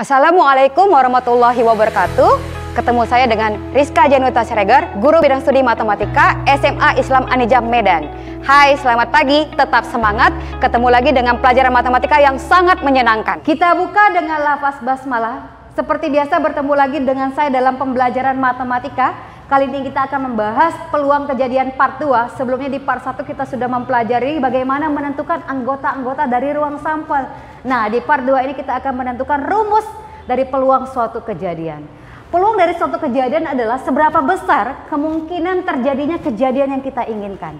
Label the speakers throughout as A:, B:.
A: Assalamualaikum warahmatullahi wabarakatuh. Ketemu saya dengan Rizka Januta Siregar, guru bidang studi matematika SMA Islam Anijam Medan. Hai, selamat pagi, tetap semangat. Ketemu lagi dengan pelajaran matematika yang sangat menyenangkan. Kita buka dengan lafaz basmalah. Seperti biasa bertemu lagi dengan saya dalam pembelajaran matematika. Kali ini kita akan membahas peluang kejadian part 2. Sebelumnya di part 1 kita sudah mempelajari bagaimana menentukan anggota-anggota dari ruang sampel. Nah, di part 2 ini kita akan menentukan rumus dari peluang suatu kejadian. Peluang dari suatu kejadian adalah seberapa besar kemungkinan terjadinya kejadian yang kita inginkan.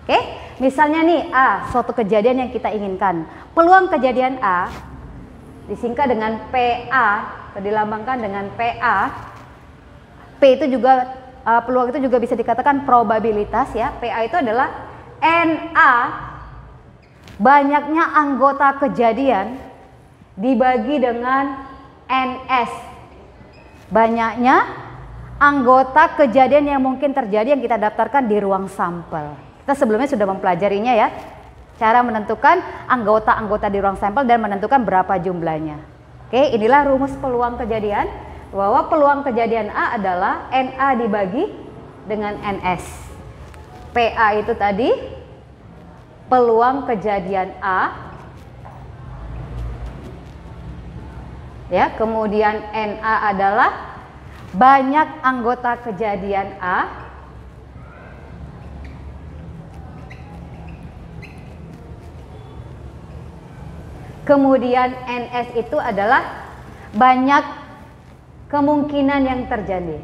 A: Oke, misalnya nih A, suatu kejadian yang kita inginkan. Peluang kejadian A disingkat dengan PA atau dilambangkan dengan PA. P itu juga peluang itu juga bisa dikatakan probabilitas ya. PA itu adalah NA, banyaknya anggota kejadian dibagi dengan NS, banyaknya anggota kejadian yang mungkin terjadi yang kita daftarkan di ruang sampel. Kita sebelumnya sudah mempelajarinya ya, cara menentukan anggota-anggota di ruang sampel dan menentukan berapa jumlahnya. Oke, inilah rumus peluang kejadian, bahwa peluang kejadian A adalah NA dibagi dengan NS. PA itu tadi peluang kejadian A, ya, kemudian NA adalah banyak anggota kejadian A, kemudian NS itu adalah banyak kemungkinan yang terjadi.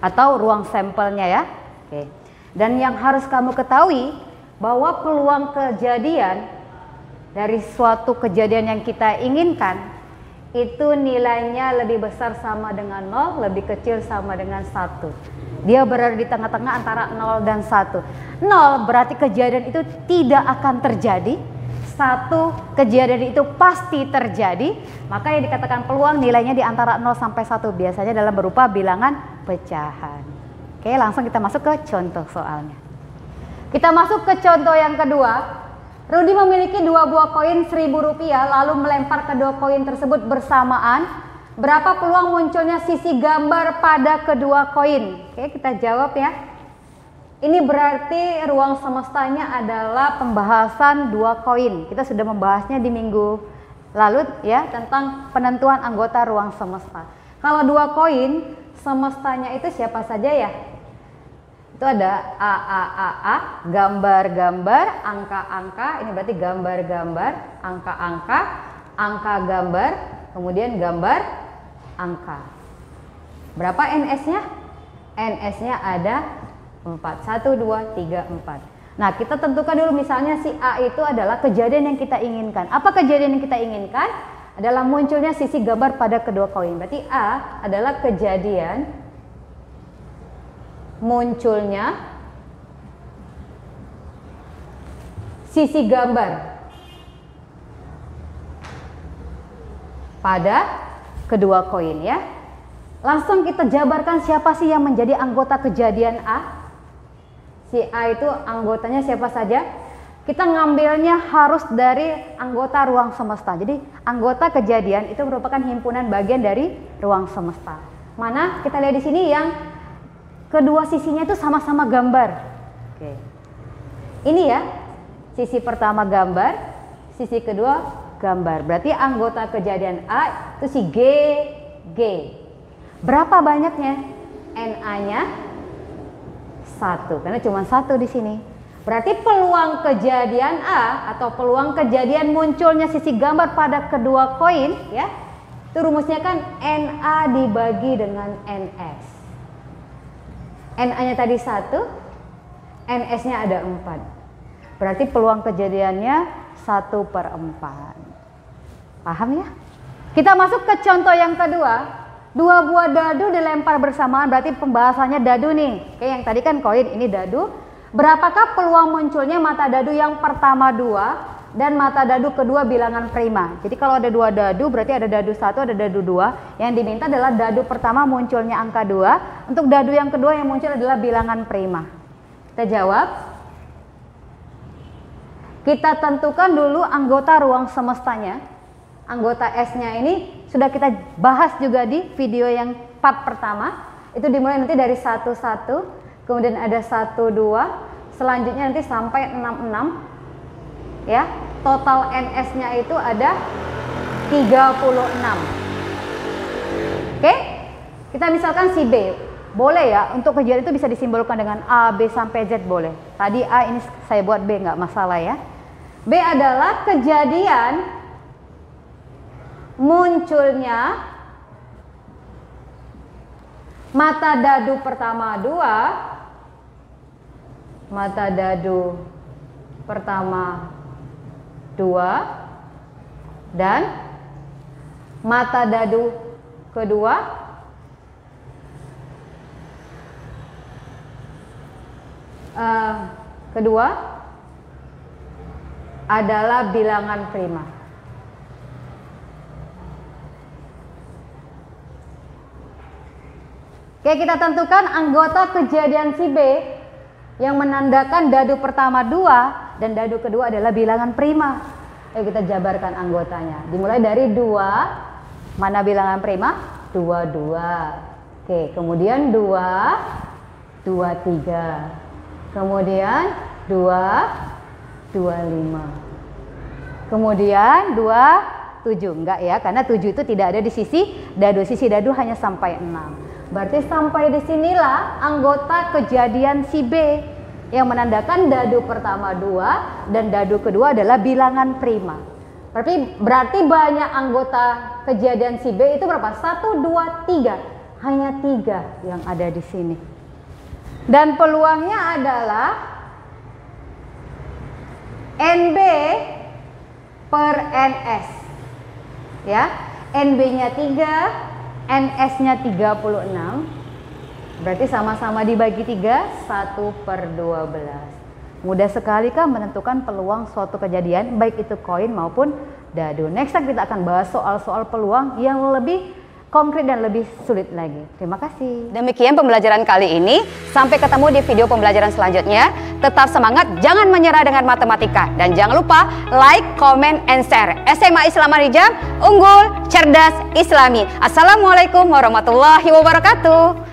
A: Atau ruang sampelnya ya. Oke. Dan yang harus kamu ketahui bahwa peluang kejadian dari suatu kejadian yang kita inginkan itu nilainya lebih besar sama dengan 0, lebih kecil sama dengan 1. Dia berada di tengah-tengah antara 0 dan 1. 0 berarti kejadian itu tidak akan terjadi. 1 kejadian itu pasti terjadi. Maka yang dikatakan peluang nilainya di antara 0 sampai 1. Biasanya dalam berupa bilangan pecahan. Oke, langsung kita masuk ke contoh soalnya. Kita masuk ke contoh yang kedua. Rudi memiliki 2 buah koin Rp1.000 lalu melempar kedua koin tersebut bersamaan. Berapa peluang munculnya sisi gambar pada kedua koin? Oke, kita jawab ya. Ini berarti ruang semestanya adalah pembahasan 2 koin. Kita sudah membahasnya di minggu lalu ya, tentang penentuan anggota ruang semesta. Kalau 2 koin, semestanya itu siapa saja ya? Itu ada A, gambar-gambar, angka-angka. Ini berarti gambar-gambar, angka-angka, angka gambar, kemudian gambar angka. Berapa NS-nya? NS-nya ada 4. 1, 2, 3, 4. Nah, kita tentukan dulu misalnya si A itu adalah kejadian yang kita inginkan. Apa kejadian yang kita inginkan? Adalah munculnya sisi gambar pada kedua koin. Berarti A adalah kejadian munculnya sisi gambar pada kedua koin ya. Langsung kita jabarkan siapa sih yang menjadi anggota kejadian A. Si A itu anggotanya siapa saja? Kita ngambilnya harus dari anggota ruang semesta. Jadi anggota kejadian itu merupakan himpunan bagian dari ruang semesta. Mana? Kita lihat di sini yang kedua sisinya itu sama-sama gambar. Oke. Ini ya, sisi pertama gambar, sisi kedua gambar. Berarti anggota kejadian A itu si G. Berapa banyaknya? NA-nya 1, karena cuma 1 di sini. Berarti peluang kejadian A atau peluang kejadian munculnya sisi gambar pada kedua koin ya. Itu rumusnya kan NA dibagi dengan NS. NA-nya tadi 1, NS-nya ada 4. Berarti peluang kejadiannya 1/4. Paham ya? Kita masuk ke contoh yang kedua. 2 buah dadu dilempar bersamaan, berarti pembahasannya dadu nih. Oke, yang tadi kan koin, ini dadu. Berapakah peluang munculnya mata dadu yang pertama 2, dan mata dadu kedua bilangan prima. Jadi kalau ada dua dadu berarti ada dadu 1, ada dadu 2. Yang diminta adalah dadu pertama munculnya angka 2. Untuk dadu yang kedua yang muncul adalah bilangan prima. Kita jawab. Kita tentukan dulu anggota ruang semestanya. Anggota S-nya ini sudah kita bahas juga di video yang part pertama. Itu dimulai nanti dari 1, 1, kemudian ada 1, 2, selanjutnya nanti sampai 6, 6. Ya, total NS-nya itu ada 36. Oke? Kita misalkan si B. Boleh ya, untuk kejadian itu bisa disimbolkan dengan A, B sampai Z boleh. Tadi A, ini saya buat B, nggak masalah ya. B adalah kejadian munculnya mata dadu pertama 2, mata dadu pertama 2 dan mata dadu kedua adalah bilangan prima. Oke, kita tentukan anggota kejadian si B yang menandakan dadu pertama 2 dan dadu kedua adalah bilangan prima. Ayo kita jabarkan anggotanya. Dimulai dari 2, mana bilangan prima? 2, 2. Oke, kemudian 2, 2, 3. Kemudian 2, 2, 5. Kemudian 2, 7. Enggak ya, karena 7 itu tidak ada di sisi dadu. Sisi dadu hanya sampai 6. Berarti sampai di sinilah anggota kejadian si B yang menandakan dadu pertama 2 dan dadu kedua adalah bilangan prima. Berarti banyak anggota kejadian si B itu berapa? 1, 2, 3. Hanya 3 yang ada di sini. Dan peluangnya adalah NB per NS. Ya, NB-nya 3, NS-nya 36. Berarti sama-sama dibagi 3, 1/12. Mudah sekali kan menentukan peluang suatu kejadian, baik itu koin maupun dadu. Next time kita akan bahas soal-soal peluang yang lebih konkret dan lebih sulit lagi. Terima kasih. Demikian pembelajaran kali ini. Sampai ketemu di video pembelajaran selanjutnya. Tetap semangat, jangan menyerah dengan matematika. Dan jangan lupa like, comment, and share. SMA Islam Marijam, unggul, cerdas, islami. Assalamualaikum warahmatullahi wabarakatuh.